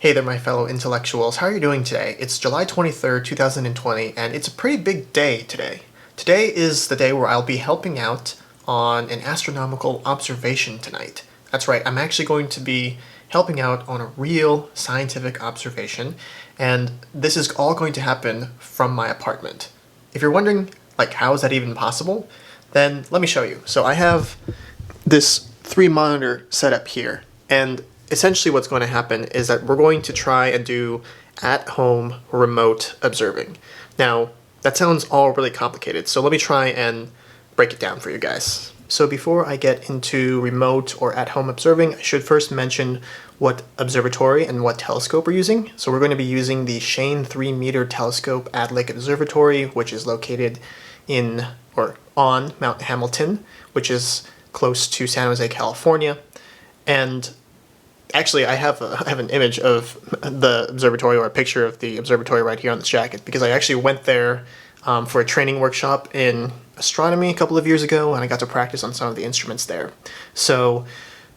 Hey there, my fellow intellectuals. How are you doing today? It's July 23rd, 2020, and it's a pretty big day today. Today is the day where I'll be helping out on an astronomical observation tonight. That's right, I'm actually going to be helping out on a real scientific observation, and this is all going to happen from my apartment. If you're wondering, how is that even possible? Then let me show you. So I have this 3-monitor setup here, and essentially what's going to happen is that we're going to try and do at-home remote observing. Now, that sounds all really complicated, so let me try and break it down for you guys. So before I get into remote or at-home observing, I should first mention what observatory and what telescope we're using. So we're going to be using the Shane 3-meter telescope at Lick Observatory, which is located on Mount Hamilton, which is close to San Jose, California. And actually, I have an image of the observatory, or a picture of the observatory right here on this jacket, because I actually went there for a training workshop in astronomy a couple of years ago, and I got to practice on some of the instruments there. So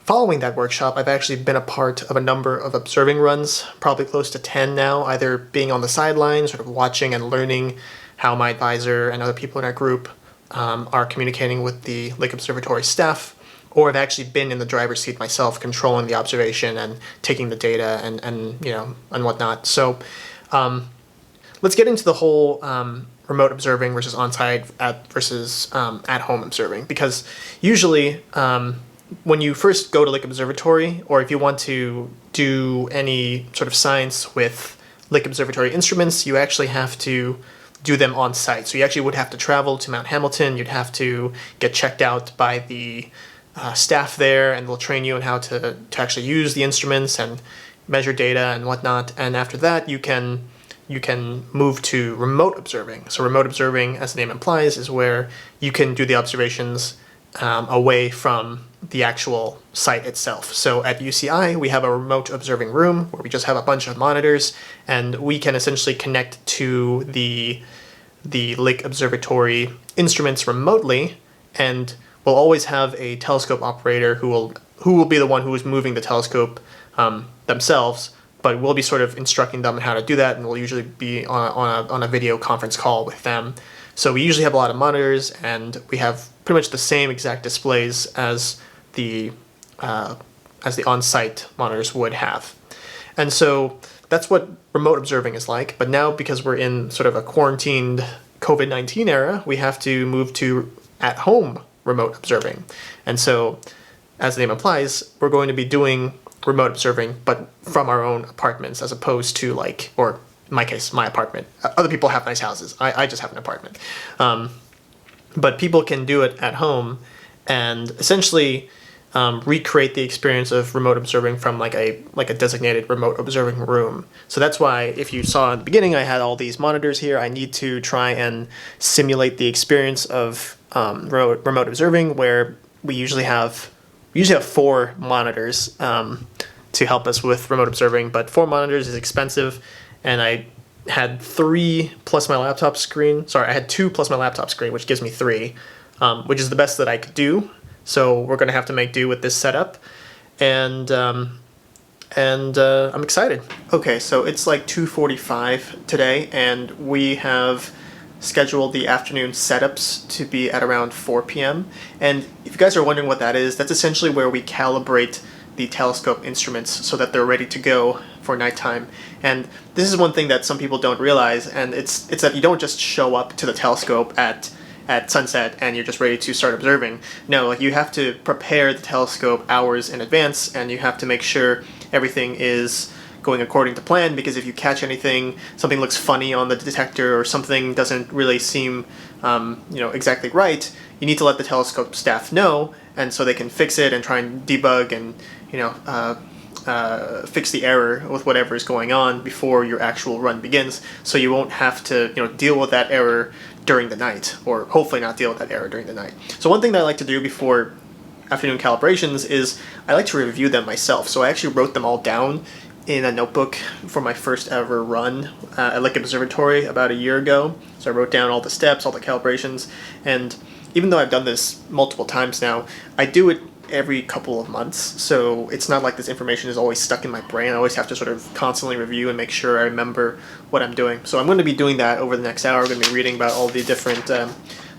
following that workshop, I've actually been a part of a number of observing runs, probably close to 10 now, either being on the sidelines, sort of watching and learning how my advisor and other people in our group are communicating with the Lick Observatory staff, or I've actually been in the driver's seat myself, controlling the observation and taking the data and whatnot. So let's get into the whole remote observing versus on-site versus at-home observing, because usually when you first go to Lick Observatory, or if you want to do any sort of science with Lick Observatory instruments, you actually have to do them on site. So you actually would have to travel to Mount Hamilton, you'd have to get checked out by the staff there, and they'll train you on how to actually use the instruments and measure data and whatnot. And after that, you can move to remote observing. So remote observing, as the name implies, is where you can do the observations away from the actual site itself. So at UCI, we have a remote observing room where we just have a bunch of monitors, and we can essentially connect to the Lick Observatory instruments remotely, and we'll always have a telescope operator who will be the one who is moving the telescope themselves, but we'll be sort of instructing them how to do that, and we'll usually be on a video conference call with them. So we usually have a lot of monitors, and we have pretty much the same exact displays as the on-site monitors would have. And so that's what remote observing is like. But now, because we're in sort of a quarantined COVID-19 era, we have to move to at-home remote observing. And so, as the name implies, we're going to be doing remote observing, but from our own apartments, as opposed to or in my case, my apartment. Other people have nice houses. I just have an apartment. But people can do it at home and essentially recreate the experience of remote observing from like a designated remote observing room. So that's why, if you saw in the beginning, I had all these monitors here. I need to try and simulate the experience of remote observing, where we usually have 4 monitors to help us with remote observing, but 4 monitors is expensive, and I had 3 plus my laptop screen. Sorry, I had 2 plus my laptop screen, which gives me 3, which is the best that I could do. So we're going to have to make do with this setup, and I'm excited. Okay, so it's like 2:45 today, and we have scheduled the afternoon setups to be at around 4 p.m. And if you guys are wondering what that is, that's essentially where we calibrate the telescope instruments so that they're ready to go for nighttime. And this is one thing that some people don't realize, and it's that you don't just show up to the telescope at sunset and you're just ready to start observing. No, you have to prepare the telescope hours in advance, and you have to make sure everything is going according to plan, because if you catch anything, something looks funny on the detector, or something doesn't really seem exactly right, you need to let the telescope staff know, and so they can fix it and try and debug and fix the error with whatever is going on before your actual run begins, so you won't have to deal with that error during the night, or hopefully not deal with that error during the night. So one thing that I like to do before afternoon calibrations is I like to review them myself. So I actually wrote them all down in a notebook for my first ever run at Lick Observatory about a year ago. So I wrote down all the steps, all the calibrations, and even though I've done this multiple times now, I do it every couple of months, so it's not like this information is always stuck in my brain. I always have to sort of constantly review and make sure I remember what I'm doing. So I'm going to be doing that over the next hour. I'm going to be reading about all the different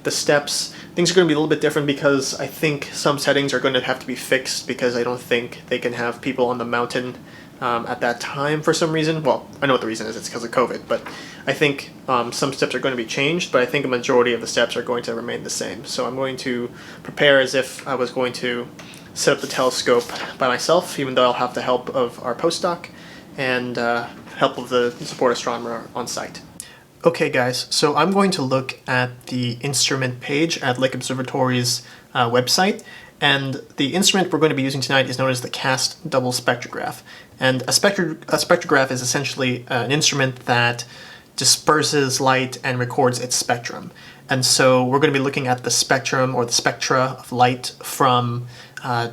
the steps. Things are going to be a little bit different because I think some settings are going to have to be fixed because I don't think they can have people on the mountain at that time for some reason. Well, I know what the reason is. It's because of COVID, but I think some steps are going to be changed, but I think a majority of the steps are going to remain the same. So I'm going to prepare as if I was going to set up the telescope by myself, even though I'll have the help of our postdoc and help of the support astronomer on site. Okay guys, so I'm going to look at the instrument page at Lick Observatory's website, and the instrument we're going to be using tonight is known as the CAST double spectrograph. And a spectrograph is essentially an instrument that disperses light and records its spectrum. And so we're going to be looking at the spectrum or the spectra of light from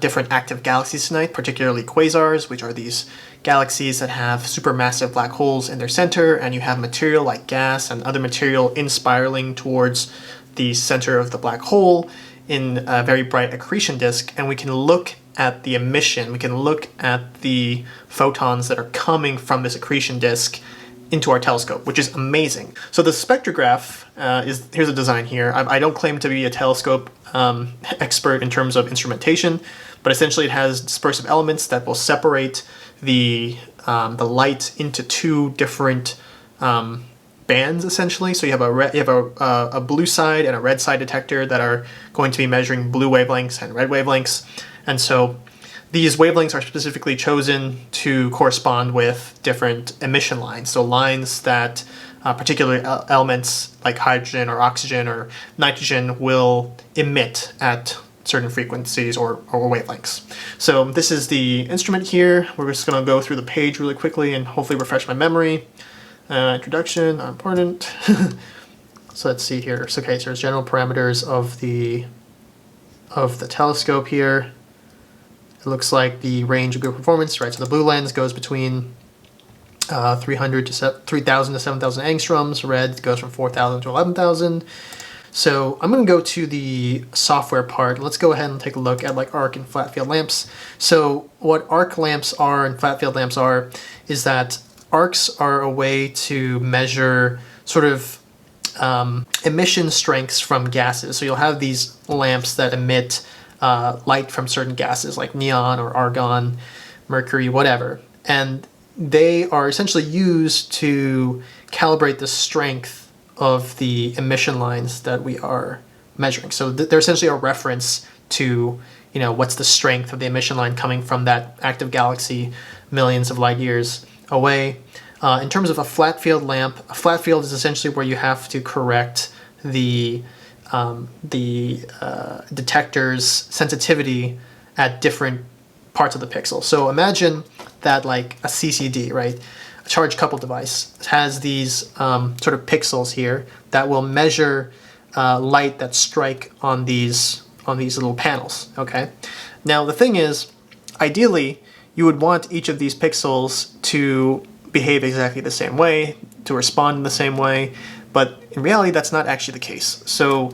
different active galaxies tonight, particularly quasars, which are these galaxies that have supermassive black holes in their center, and you have material like gas and other material inspiraling towards the center of the black hole in a very bright accretion disk, and we can look at the emission, we can look at the photons that are coming from this accretion disk into our telescope, which is amazing. So the spectrograph here's a design here. I don't claim to be a telescope expert in terms of instrumentation, but essentially it has dispersive elements that will separate the light into two different bands, essentially. So you have a blue side and a red side detector that are going to be measuring blue wavelengths and red wavelengths, and so these wavelengths are specifically chosen to correspond with different emission lines. So lines that particular elements like hydrogen or oxygen or nitrogen will emit at certain frequencies or wavelengths. So this is the instrument here. We're just going to go through the page really quickly and hopefully refresh my memory. Introduction, not important. So let's see here. So, okay, so there's general parameters of the telescope here. It looks like the range of good performance, right? So the blue lens goes between 3,000 to 7,000 angstroms. Red goes from 4,000 to 11,000. So I'm going to go to the software part. Let's go ahead and take a look at like arc and flat field lamps. So what arc lamps are and flat field lamps are is that arcs are a way to measure sort of emission strengths from gases. So you'll have these lamps that emit light from certain gases like neon or argon, mercury, whatever. And they are essentially used to calibrate the strength of the emission lines that we are measuring. So they're essentially a reference to, you know, what's the strength of the emission line coming from that active galaxy millions of light years away. In terms of a flat field lamp, a flat field is essentially where you have to correct the detector's sensitivity at different parts of the pixel. So imagine that like a CCD, right? A charge coupled device has these sort of pixels here that will measure light that strike on these little panels, okay? Now the thing is, ideally, you would want each of these pixels to behave exactly the same way, to respond in the same way, but in reality that's not actually the case. So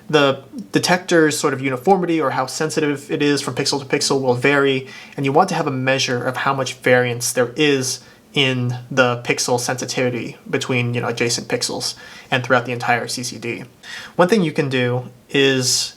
the detector's sort of uniformity or how sensitive it is from pixel to pixel will vary, and you want to have a measure of how much variance there is in the pixel sensitivity between, you know, adjacent pixels and throughout the entire CCD. One thing you can do is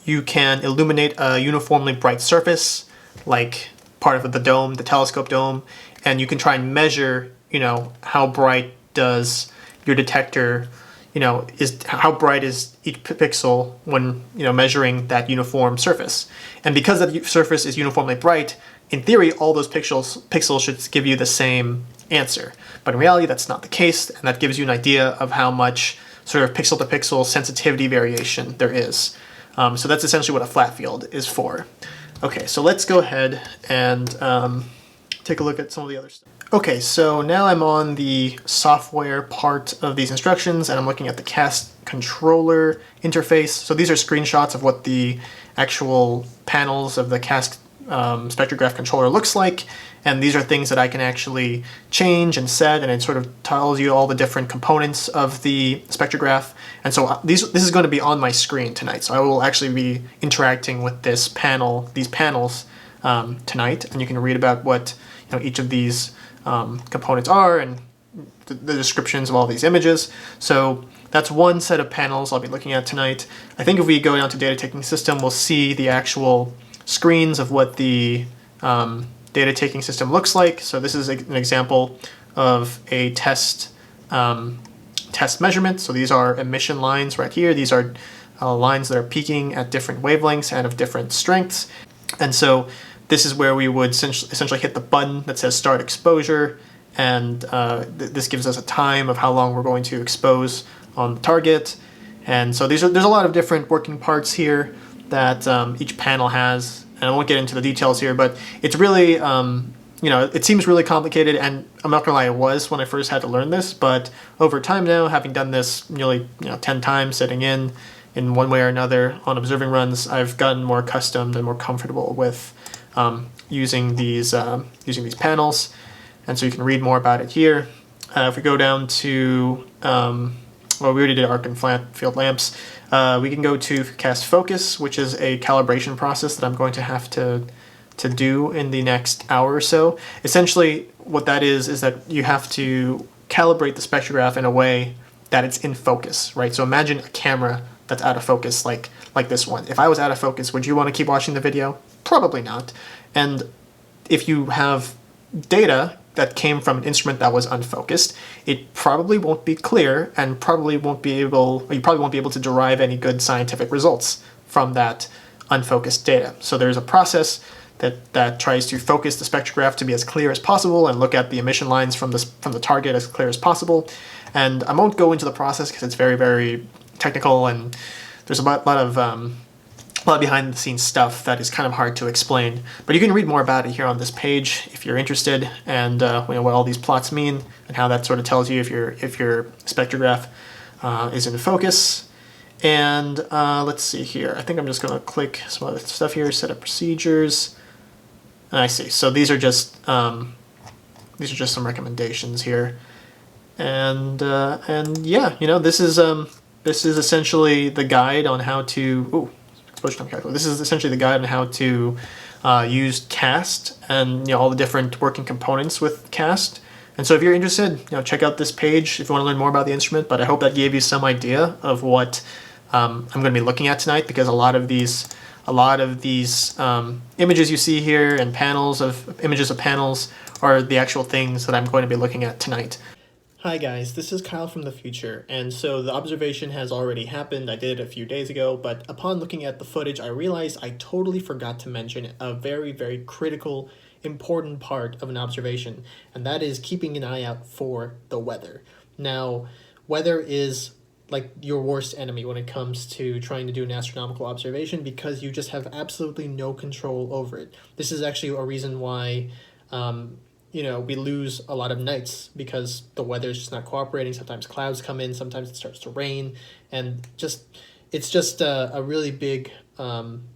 you can illuminate a uniformly bright surface, like part of the dome, the telescope dome, and you can try and measure, you know, how bright does your detector, you know, how bright is each pixel when, you know, measuring that uniform surface. And because that surface is uniformly bright, in theory, all those pixels should give you the same answer. But in reality, that's not the case, and that gives you an idea of how much sort of pixel to pixel sensitivity variation there is. So that's essentially what a flat field is for. Okay, so let's go ahead and take a look at some of the other stuff. Okay, so now I'm on the software part of these instructions, and I'm looking at the CAST controller interface. So these are screenshots of what the actual panels of the CAST spectrograph controller looks like, and these are things that I can actually change and set, and it sort of tells you all the different components of the spectrograph. And so this is going to be on my screen tonight, so I will actually be interacting with these panels tonight, and you can read about what each of these components are and the descriptions of all these images. So that's one set of panels I'll be looking at tonight. I think if we go down to data taking system, we'll see the actual screens of what the data taking system looks like. So this is an example of a test measurement. So these are emission lines right here. These are lines that are peaking at different wavelengths and of different strengths. And so this is where we would essentially hit the button that says start exposure, and this gives us a time of how long we're going to expose on the target. And so there's a lot of different working parts here that each panel has, and I won't get into the details here, but it's really, it seems really complicated, and I'm not gonna lie, it was when I first had to learn this, but over time now, having done this nearly 10 times, sitting in one way or another on observing runs, I've gotten more accustomed and more comfortable with using these panels. And so you can read more about it here. If we go down to, well, we already did arc and field lamps. We can go to cast focus, which is a calibration process that I'm going to have to do in the next hour or so. Essentially, what that is that you have to calibrate the spectrograph in a way that it's in focus, right? So imagine a camera that's out of focus, like this one. If I was out of focus, would you want to keep watching the video? Probably not. And if you have data that came from an instrument that was unfocused, it probably won't be clear, and you probably won't be able to derive any good scientific results from that unfocused data. So there's a process that tries to focus the spectrograph to be as clear as possible and look at the emission lines from the target as clear as possible. And I won't go into the process because it's very, very technical, and there's a lot of behind the scenes stuff that is kind of hard to explain, but you can read more about it here on this page if you're interested, and what all these plots mean and how that sort of tells you if your spectrograph is in focus. And let's see here. I think I'm just going to click some other stuff here. Set up procedures. And I see. So these are just some recommendations here, and yeah, this is essentially the guide on how to. This is essentially the guide on how to use CAST and all the different working components with CAST. And so if you're interested, check out this page if you want to learn more about the instrument. But I hope that gave you some idea of what I'm going to be looking at tonight, because a lot of these images you see here and images of panels are the actual things that I'm going to be looking at tonight. Hi guys, this is Kyle from the future, and so the observation has already happened. I did it a few days ago, but upon looking at the footage, I realized I totally forgot to mention a very, very critical, important part of an observation, and that is keeping an eye out for the weather. Now, weather is like your worst enemy when it comes to trying to do an astronomical observation, because you just have absolutely no control over it. This is actually a reason why we lose a lot of nights, because the weather is just not cooperating. Sometimes clouds come in, sometimes it starts to rain, and it's just a really big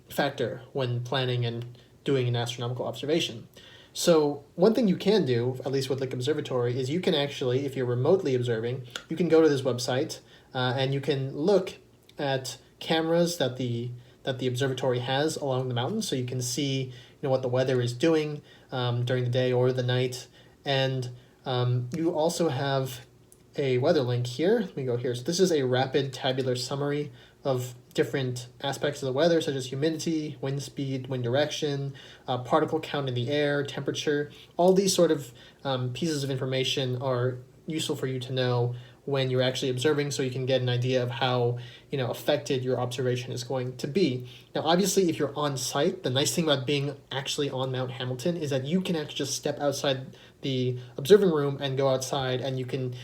factor when planning and doing an astronomical observation. So one thing you can do, at least with Lick Observatory, is you can actually, if you're remotely observing, you can go to this website and you can look at cameras that the observatory has along the mountain, so you can see what the weather is doing during the day or the night. And you also have a weather link here. Let me go here. So this is a rapid tabular summary of different aspects of the weather, such as humidity, wind speed, wind direction, particle count in the air, temperature. All these sort of pieces of information are useful for you to know when you're actually observing, so you can get an idea of how affected your observation is going to be. Now, obviously, if you're on site, the nice thing about being actually on Mount Hamilton is that you can actually just step outside the observing room and go outside, and you can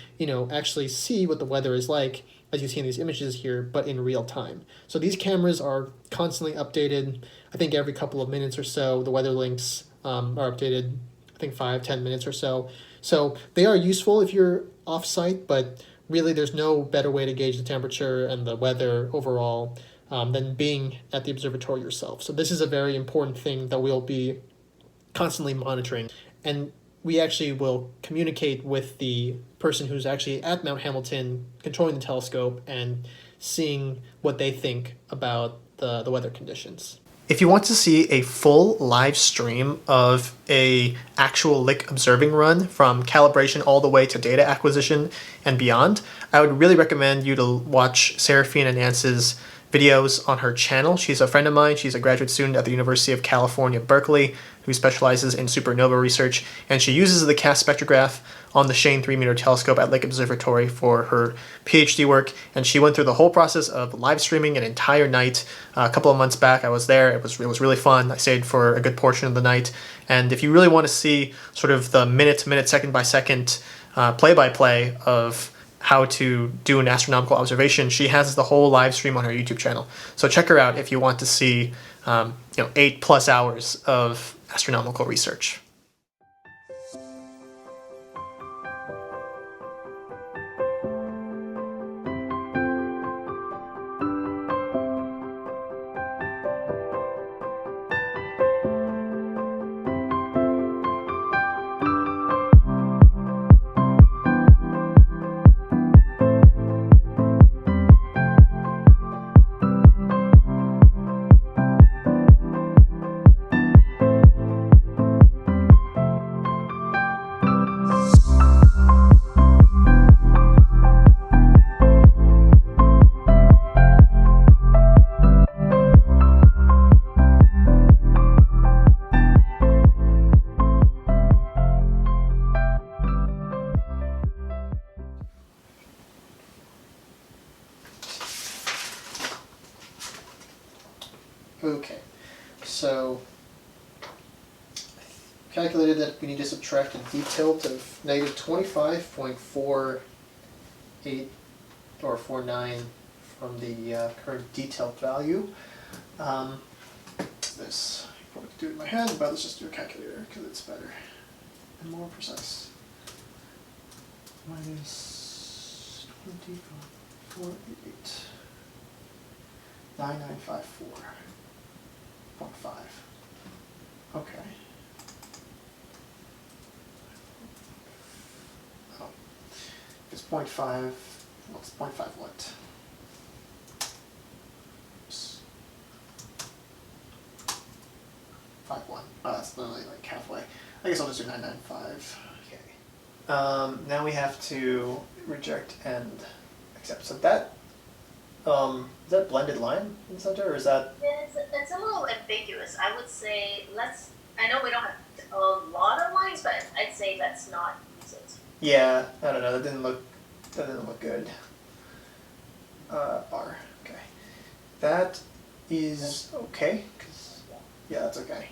actually see what the weather is like, as you see in these images here, but in real time. So these cameras are constantly updated. I think every couple of minutes or so, the weather links are updated, I think 5-10 minutes or so. So they are useful if you're off-site, but really there's no better way to gauge the temperature and the weather overall than being at the observatory yourself. So this is a very important thing that we'll be constantly monitoring. And we actually will communicate with the person who's actually at Mount Hamilton controlling the telescope and seeing what they think about the weather conditions. If you want to see a full live stream of a actual Lick observing run from calibration all the way to data acquisition and beyond, I would really recommend you to watch Serafina Nance's videos on her channel. She's a friend of mine. She's a graduate student at the University of California, Berkeley, who specializes in supernova research, and she uses the CAST spectrograph on the Shane 3-meter telescope at Lick Observatory for her PhD work, and she went through the whole process of live streaming an entire night. A couple of months back I was there. It was really fun. I stayed for a good portion of the night, and if you really want to see sort of the minute-to-minute, second-by-second play-by-play of how to do an astronomical observation, she has the whole live stream on her YouTube channel. So check her out if you want to see 8+ hours of astronomical research. Okay, so calculated that we need to subtract a d tilt of negative 25.48 or 49 from the current d tilt value. This, I probably could do it in my head, but let's just do a calculator because it's better and more precise. Minus 20.48, 9954.5. Okay. Oh, it's 0.5. What's 0.5 what? Oops. 5.1. Oh, that's literally like halfway. I guess I'll just do 995. Okay. Now we have to reject and accept. So that is that blended line in the center, or is that? It's a little ambiguous. I would say I know we don't have a lot of lines, but I'd say let's not use it. Yeah, I don't know. That didn't look good. R. Okay. That is okay. Yeah, that's okay.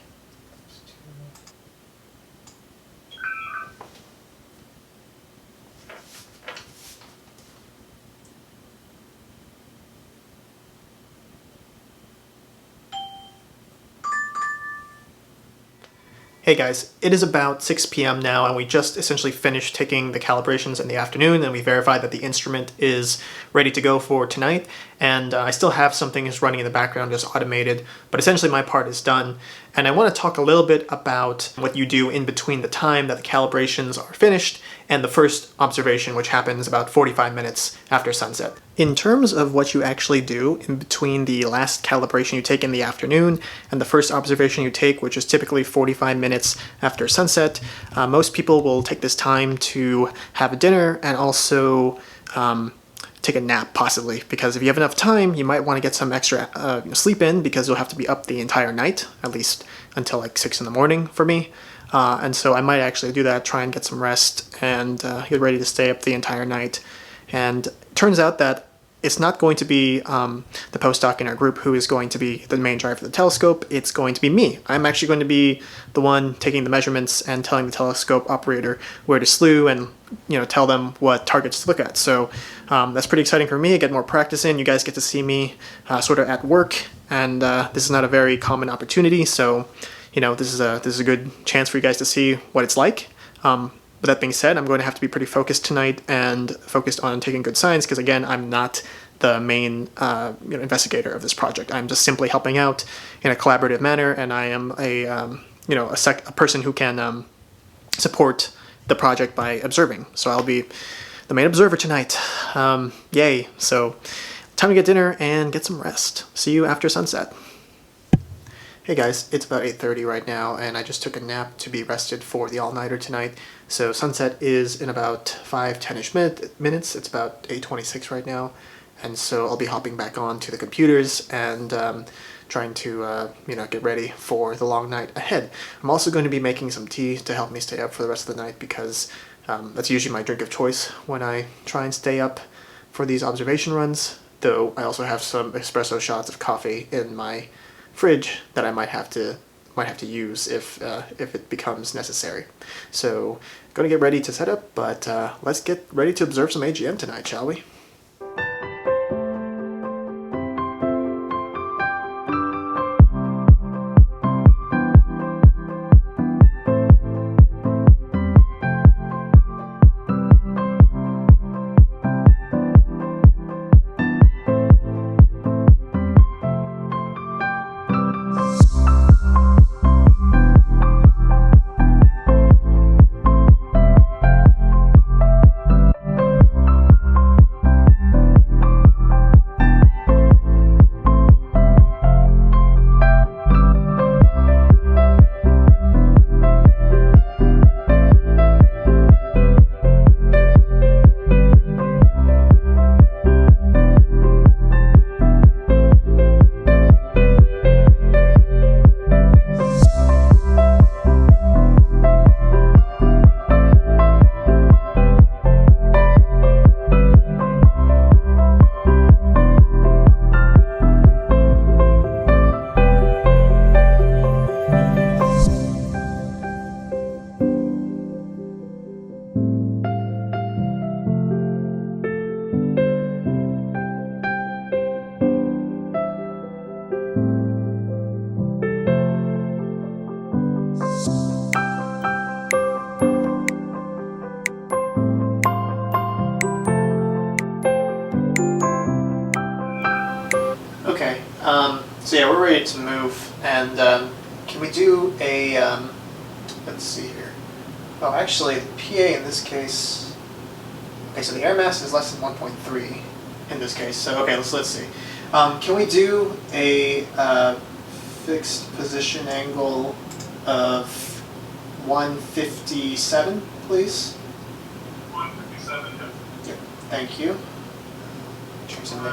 Hey guys, it is about 6 p.m. now, and we just essentially finished taking the calibrations in the afternoon, and we verified that the instrument is ready to go for tonight. And I still have some things running in the background, just automated, but essentially my part is done. And I want to talk a little bit about what you do in between the time that the calibrations are finished and the first observation, which happens about 45 minutes after sunset. In terms of what you actually do in between the last calibration you take in the afternoon and the first observation you take, which is typically 45 minutes after sunset, most people will take this time to have a dinner and also take a nap, possibly, because if you have enough time, you might want to get some extra sleep in, because you'll have to be up the entire night, at least until like 6 in the morning for me. And so I might actually do that, try and get some rest and get ready to stay up the entire night. And it turns out that it's not going to be the postdoc in our group who is going to be the main driver of the telescope. It's going to be me. I'm actually going to be the one taking the measurements and telling the telescope operator where to slew and tell them what targets to look at. So that's pretty exciting for me. I get more practice in. You guys get to see me sort of at work, and this is not a very common opportunity. So this is a good chance for you guys to see what it's like. With that being said, I'm going to have to be pretty focused tonight and focused on taking good signs, because again, I'm not the main investigator of this project. I'm just simply helping out in a collaborative manner, and I am a person who can support the project by observing. So I'll be the main observer tonight. Yay! So time to get dinner and get some rest. See you after sunset. Hey guys, it's about 8:30 right now, and I just took a nap to be rested for the all-nighter tonight. So sunset is in about 10-ish minutes. It's about 8:26 right now, and so I'll be hopping back on to the computers and trying to get ready for the long night ahead. I'm also going to be making some tea to help me stay up for the rest of the night, because that's usually my drink of choice when I try and stay up for these observation runs, though I also have some espresso shots of coffee in my fridge that I might have to use if it becomes necessary. So gonna get ready to set up, but let's get ready to observe some AGN tonight, shall we? Okay, so yeah, we're ready to move, and can we do a, let's see here. Oh, actually, the PA in this case, okay, so the air mass is less than 1.3 in this case, so okay, let's see. Can we do a fixed position angle of 157, please? 157, yep. Yep, thank you. Change something.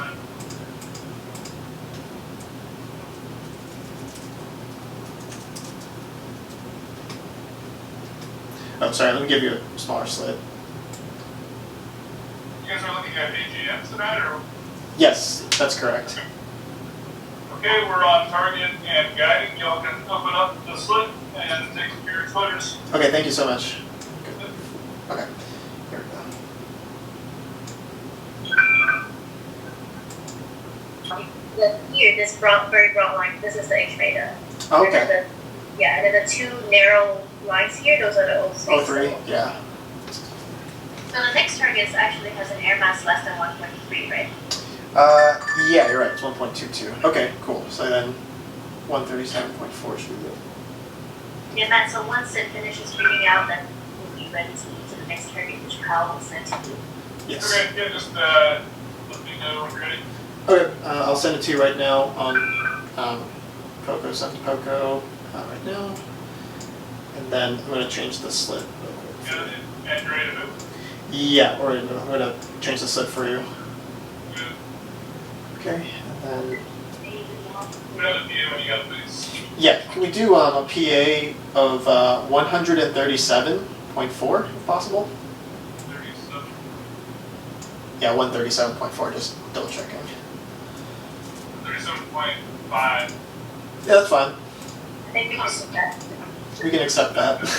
Oh, sorry, let me give you a smaller slit. You guys are looking at AGM tonight, or? Yes, that's correct. Okay, we're on target and guiding. Y'all can open up the slit and take your exposures. Okay, thank you so much. Good. Okay, here we go. Here, this very broad line, this is the H beta. Oh, okay. And then the two narrow lines here, those are the O3. Yeah. So the next target actually has an air mass less than 1.3, right? Yeah, you're right. It's 1.22. Okay, cool. So then 137.4 should be good. Yeah, Matt, so once it finishes reading out, then we'll be ready to move to the next target, which Kyle will send to you. Yes. Okay, yeah, just let me know when you're ready. Okay, I'll send it to you right now on Poco, send to Poco right now. And then I'm going to change the slit real quick. Yeah, and ready to move? Yeah, or I'm going to change the slit for you. Good. Okay, and then... We have a PA when you got these. Yeah, can we do a PA of 137.4 if possible? 37. Yeah, 137.4, just double checking. 37.5. Yeah, that's fine. I think we can do that. We can accept that. Okay,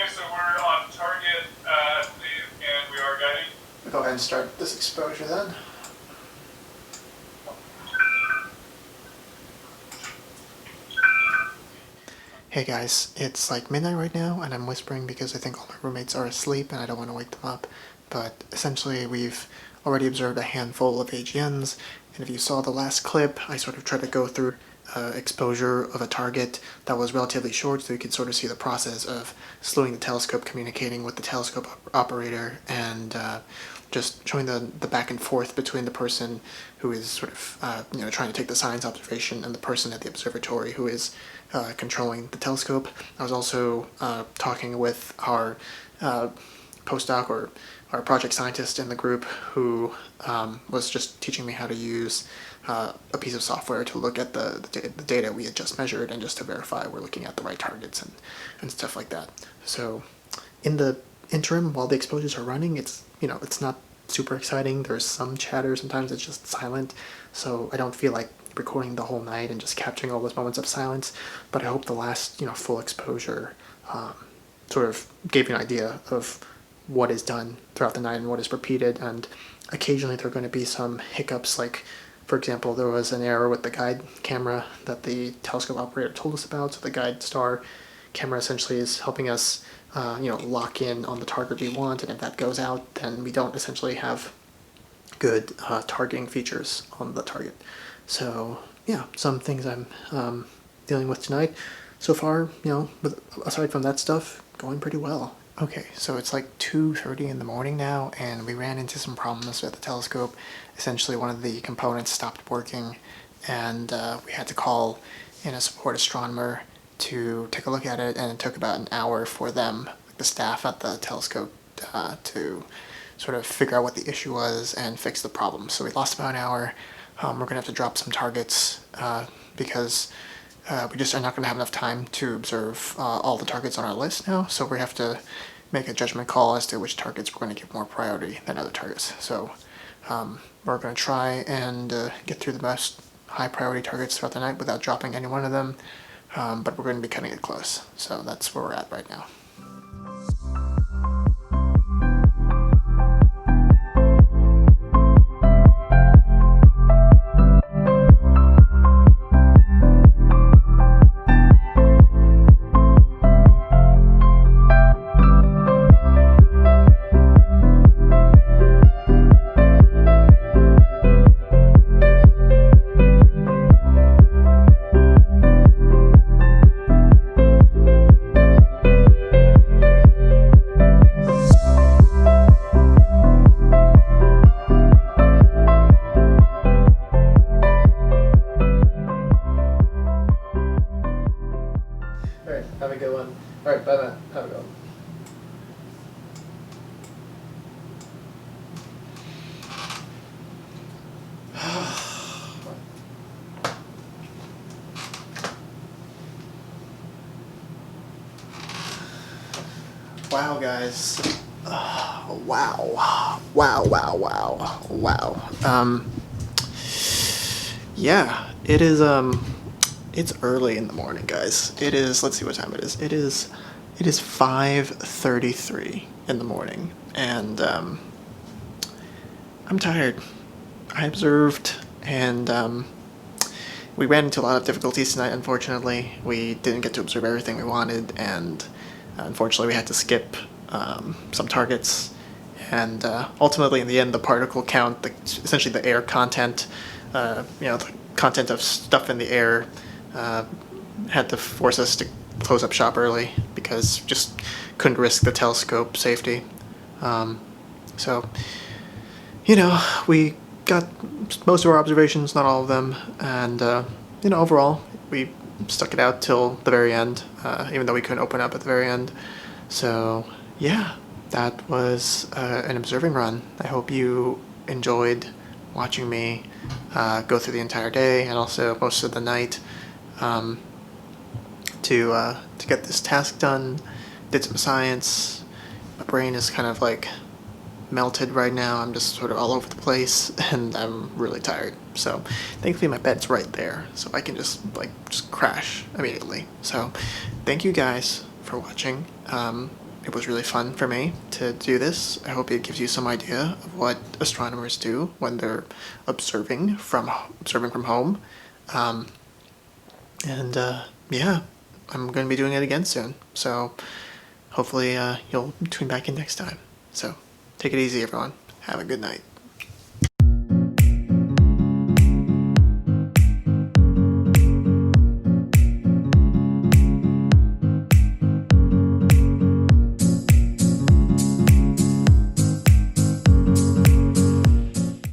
so we're on target, and we are guiding. Go ahead and start this exposure then. Hey guys, it's like midnight right now, and I'm whispering because I think all my roommates are asleep and I don't want to wake them up. but essentially we've already observed a handful of AGNs, and if you saw the last clip, I sort of tried to go through exposure of a target that was relatively short, so you could sort of see the process of slewing the telescope, communicating with the telescope operator, and just showing the back and forth between the person who is sort of trying to take the science observation and the person at the observatory who is controlling the telescope. I was also talking with our postdoc or our project scientist in the group who was just teaching me how to use a piece of software to look at the data we had just measured and just to verify we're looking at the right targets and stuff like that. So in the interim, while the exposures are running, it's not super exciting. There's some chatter, sometimes it's just silent, so I don't feel like recording the whole night and just capturing all those moments of silence, but I hope the last full exposure sort of gave you an idea of what is done throughout the night and what is repeated, and occasionally there are going to be some hiccups, like for example there was an error with the guide camera that the telescope operator told us about. So the guide star camera essentially is helping us lock in on the target we want, and if that goes out then we don't essentially have good targeting features on the target. So yeah, some things I'm dealing with tonight. So far, aside from that stuff, going pretty well. Okay, so it's like 2:30 in the morning now, and we ran into some problems with the telescope. Essentially, one of the components stopped working, and we had to call in a support astronomer to take a look at it, and it took about an hour for them, the staff at the telescope, to sort of figure out what the issue was and fix the problem. So we lost about an hour. We're going to have to drop some targets because we just are not going to have enough time to observe all the targets on our list now, so we have to make a judgment call as to which targets we're going to give more priority than other targets. So we're going to try and get through the most high priority targets throughout the night without dropping any one of them, but we're going to be cutting it close. So that's where we're at right now. Alright, have a good one. Alright, bye Matt. Have a good one. Wow, guys. Wow. Yeah, it is, it's early in the morning, guys. It is, let's see what time it is. It is 5:33 in the morning, and I'm tired. I observed, and we ran into a lot of difficulties tonight, unfortunately. We didn't get to observe everything we wanted, and unfortunately we had to skip some targets, and ultimately in the end the particle count, essentially the air content, the content of stuff in the air, had to force us to close up shop early because just couldn't risk the telescope safety. So, we got most of our observations, not all of them, and overall we stuck it out till the very end, even though we couldn't open up at the very end. So yeah, that was an observing run. I hope you enjoyed watching me go through the entire day and also most of the night to get this task done. Did some science. My brain is kind of like melted right now. I'm just sort of all over the place and I'm really tired. So thankfully my bed's right there, so I can just crash immediately. So thank you guys for watching. It was really fun for me to do this. I hope it gives you some idea of what astronomers do when they're observing from home. Yeah, I'm going to be doing it again soon. So hopefully you'll tune back in next time. So Take it easy, everyone. Have a good night.